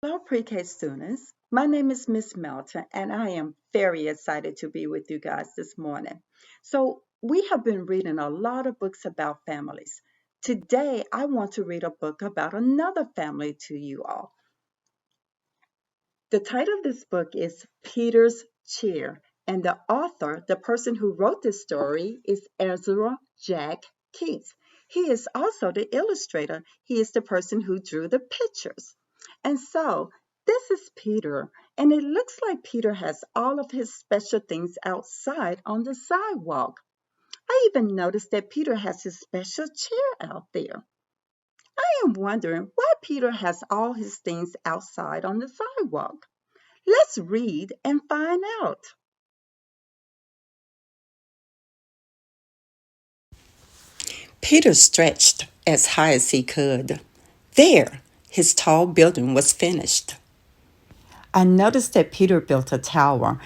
Hello, pre-K students. My name is Miss Melton, and I am very excited to be with you guys this morning. So, we have been reading a lot of books about families. Today, I want to read a book about another family to you all. The title of this book is Peter's Chair, and the author, the person who wrote this story, is Ezra Jack Keats. He is also the illustrator. He is the person who drew the pictures. And so, this is Peter, and it looks like Peter has all of his special things outside on the sidewalk. I even noticed that Peter has his special chair out there. I am wondering why Peter has all his things outside on the sidewalk. Let's read and find out. Peter stretched as high as he could. There, his tall building was finished. I noticed that Peter built a tower,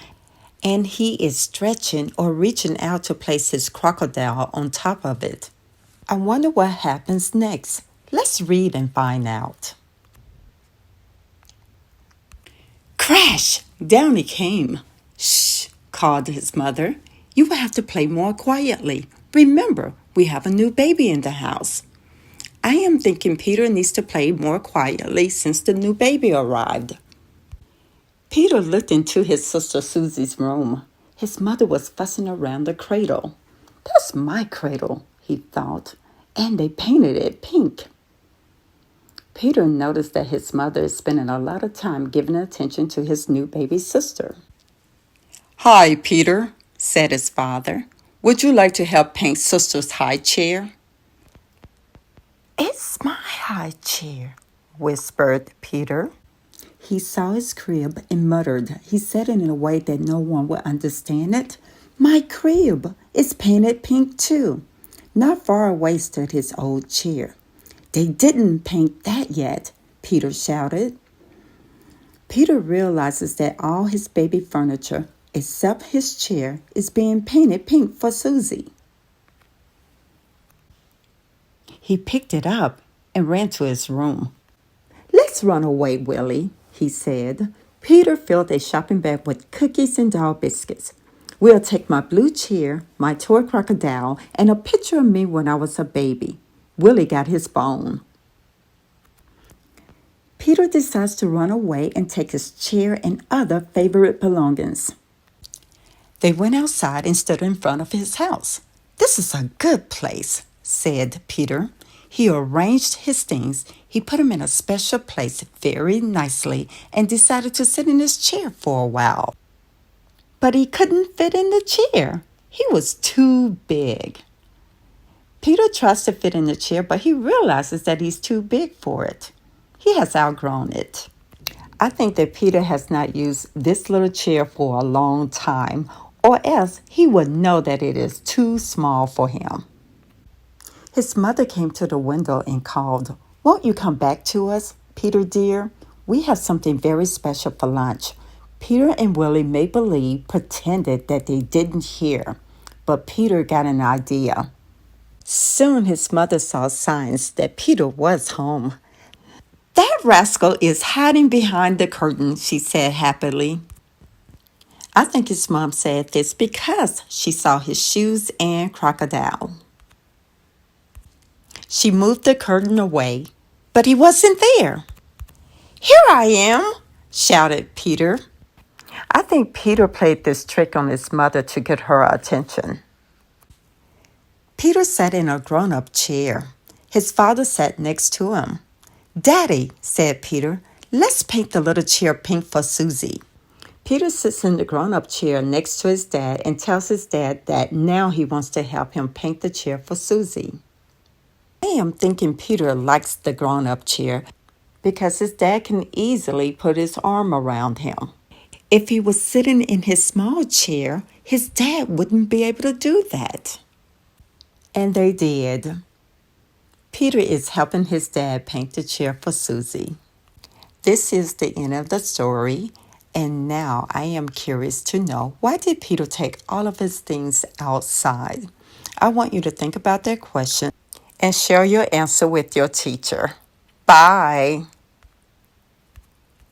and he is stretching or reaching out to place his crocodile on top of it. I wonder what happens next. Let's read and find out. Crash! Down he came. Shh, called his mother. You will have to play more quietly. Remember, we have a new baby in the house. I am thinking Peter needs to play more quietly since the new baby arrived. Peter looked into his sister Susie's room. His mother was fussing around the cradle. That's my cradle, he thought, and they painted it pink. Peter noticed that his mother is spending a lot of time giving attention to his new baby sister. Hi, Peter, said his father. Would you like to help paint sister's high chair? It's my high chair, whispered Peter. He saw his crib and muttered. He said it in a way that no one would understand it. My crib is painted pink too. Not far away stood his old chair. They didn't paint that yet, Peter shouted. Peter realizes that all his baby furniture, except his chair, is being painted pink for Susie. He picked it up and ran to his room. Let's run away, Willie, he said. Peter filled a shopping bag with cookies and dog biscuits. We'll take my blue chair, my toy crocodile, and a picture of me when I was a baby. Willie got his bone. Peter decides to run away and take his chair and other favorite belongings. They went outside and stood in front of his house. This is a good place, said Peter. He arranged his things. He put them in a special place very nicely and decided to sit in his chair for a while. But he couldn't fit in the chair. He was too big. Peter tries to fit in the chair, but he realizes that he's too big for it. He has outgrown it. I think that Peter has not used this little chair for a long time, or else he would know that it is too small for him. His mother came to the window and called, "Won't you come back to us, Peter dear? We have something very special for lunch." Peter and Willie make-believe pretended that they didn't hear, but Peter got an idea. Soon his mother saw signs that Peter was home. That rascal is hiding behind the curtain, she said happily. I think his mom said this because she saw his shoes and crocodile. She moved the curtain away, but he wasn't there. Here I am, shouted Peter. I think Peter played this trick on his mother to get her attention. Peter sat in a grown-up chair. His father sat next to him. Daddy, said Peter, let's paint the little chair pink for Susie. Peter sits in the grown-up chair next to his dad and tells his dad that now he wants to help him paint the chair for Susie. I am thinking Peter likes the grown-up chair because his dad can easily put his arm around him. If he was sitting in his small chair, his dad wouldn't be able to do that. And they did. Peter is helping his dad paint the chair for Susie. This is the end of the story, and now I am curious to know, why did Peter take all of his things outside? I want you to think about that question and share your answer with your teacher. Bye.